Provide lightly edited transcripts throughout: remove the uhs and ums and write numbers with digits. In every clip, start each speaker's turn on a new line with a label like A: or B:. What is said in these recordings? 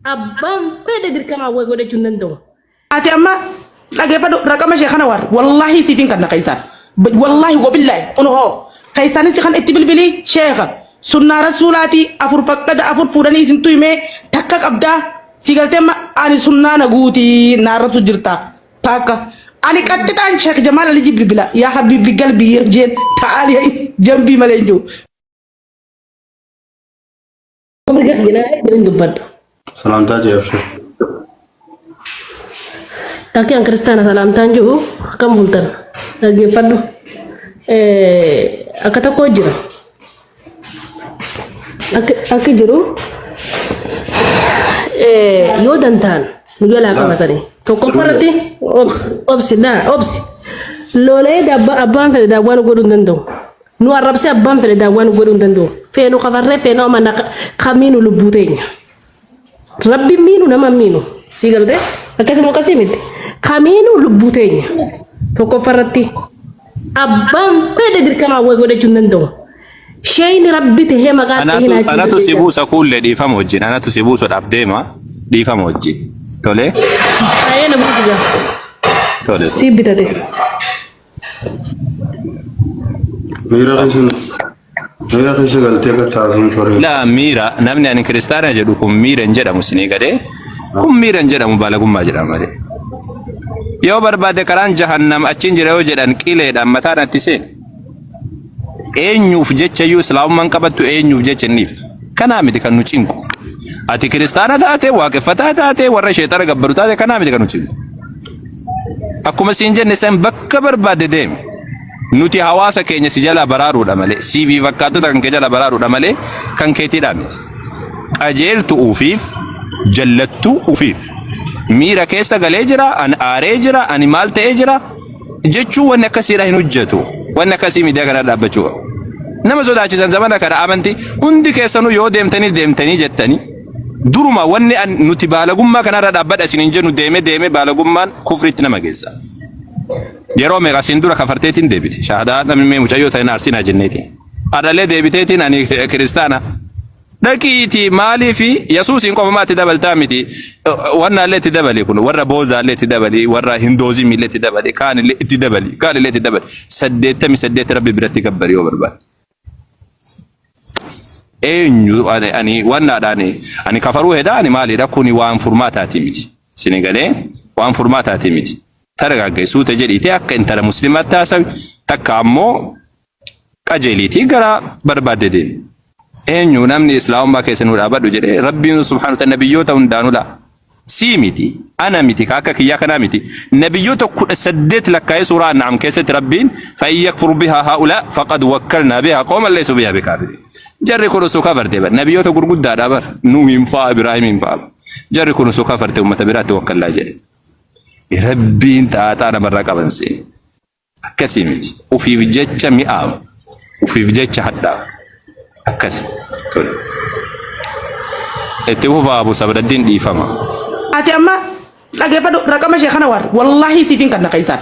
A: Abang fede dirqama way godhachuun danda'u.
B: Ati amma dhageeffadhu raqama ishee kana war wallahi sitiin kan naqaysaan wallahi wabillahi unuhoo kaysaanis kan itti bilbilii sheekha sunnaa rasuulaati afur fakkada afur fuudhanii isintu himee takka qabdaa sigaltee ani sunnaa naguuti naarratu jirta takka ani qaxxitaan sheekh Jamaal Ali bilbila yaa habibi galbi jeen ta'ali jambi malenjo
A: Mereka gina dengan gebat.
C: Salam taji Abshir.
A: Taki yang Kristen salam tanju kam bultar. Lagi padu. Akata ko jira. Ak jiru. Yo dantan. Nugala ka matani. To ko parati obsi obsi. Lole da abban fe da wani godun dando. Nu arab se abban fe da wani godun dando. Fe no kavarre fe no man kaminu lubutenya. Rabbi minu nama minu. Sigalde akasi mo kasi miti. Kaminu lubutenya. To ko farati. Abban pede dirqama way godhachuun danda'u. Shayni rabbi tahee maqaa ta'ee
D: anatu sibuusa kulle dhiifama wajjin anatu sibuusuudhaaf deema dhiifama wajjin tole
A: ayena buusuga
D: tole
A: sibitate
C: Mira keessa galtee akka taasisan shoree.
D: la miira namni ani kiristaana jedhu kun miira hin jedhamu sinii gadee kun miira hin jedhamu baalagummaa jedhama malee yoo barbaade karaan jahannam achiin jira yoo jedhan qileedhaan mataan atti seen eenyuuf jecha iyyuu islaamummaan qabattu eenyuuf jecha inniif kanaa miti kan nu cinqu ati kiristaana taate waaqeffataa taate warra sheexara gabbaru taate kanaa miti kan nu cinqu akkuma siin jenne san bakka barbaade deemi nuti hawaasa keenya si jala baraaruudha malee CV fakkaatota kan kee jala baraaruudha malee kan keetiidhaa miti qajeeltu ufiif jallattu ufiif miira keessa galee jira an aaree jira ani maal ta'ee jira jechuu wanni akkasiidha hin hojjetu wanni akkasii miidiyaa kana dhaabbachuu nama sodaachisan zamana kana amanti hundi keessanuu yoo deemtanii jettanii duruma wanni nuti baalagummaa kanarra dhaabbadha isin hin jennu deeme baalagummaan kufritti nama geessa yeroo meeqa siin dura kafarteetiin deebiti shaahadaa namni mee mucayyoo ta'in arsinaa jenneetiin adalee deebiteetiin ani kiristaana dhaqiiti maalii fi yesuusiin qofamaatti dabaltaa miti wannaallee itti dabali kun warra boozaallee itti dabali warra hindoozimillee itti dabali kaanillee itti dabali 88 rabbi biratti gabbari yoo barbaade eenyu ani wannaadhaan ani kafaruu hedaa ani maaliidha kuni waan furmaataati miti sini galee waan furmaataati miti targaagge suute jedhiite akka intala muslimaatti haasawi takka ammoo qajeeliitii gara barbaadde deemi eenyu namni islaamummaa keessa nu dhaabadhu jedhee rabbiin subhaanahu wa ta'ala nabiyyoota hundaanuu laa sii miti ana miti akka kiyyaa kanaa miti nabiyyoota 18 lakkaa'ee suuraa an'aam keessatti rabbiin fa'in yakfur bihaa haa'ulaa faqad wakkalnaa bihaa qooman laysu bihaa bikaafiriin jarri kun osoo kafarte bar nabiyyoota gurguddaadha bar nuuhin fa'a ibraahiimiin fa'a jarri kun osoo kafarte ummata biraatti wakkallaa jedhe rabbiin xaaxaa namarraa qabanse akkasii miti ufiif jecha mi'aawu ufiif jecha hadhaawu akkasi tole itti fufaa Abu Sabraddiin dhiifama
B: ati amma dhageeffadhu raqama ishee kana war wallahi sitiin kan naqaysaan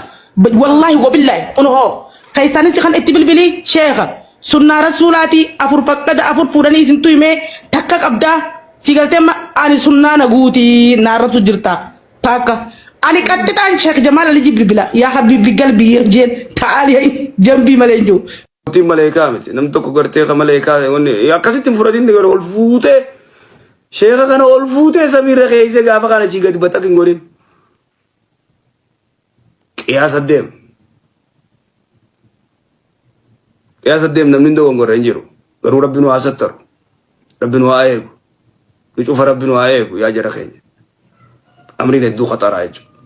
B: wallahi wabillahi unuhoo kaysaanis kan itti bilbilii sheekha sunnaa rasuulaati afur fakkada afur fuudhanii isintu himee takka qabdaa sigaltee ani sunnaa naguuti naarratu jirta takka ani qaxxitaan sheekh Jamaal Ali bilbila yaa habibi galbi jeen ta'ali jambi malenjo
E: Tim malaikat miti nam tokko gartee ka malaikat wonni akkasitti fudhatin gara ol fuute sheekha kana ol fuute samira keeyse gaafa kana ci gadi batak ngorin qiyaasa dem namni ndo ngore njiru garu rabbinu asattaru rabbinu ayeku ni cufa rabbinu ayeku ya jara keenya amri ne du khatara jechuudha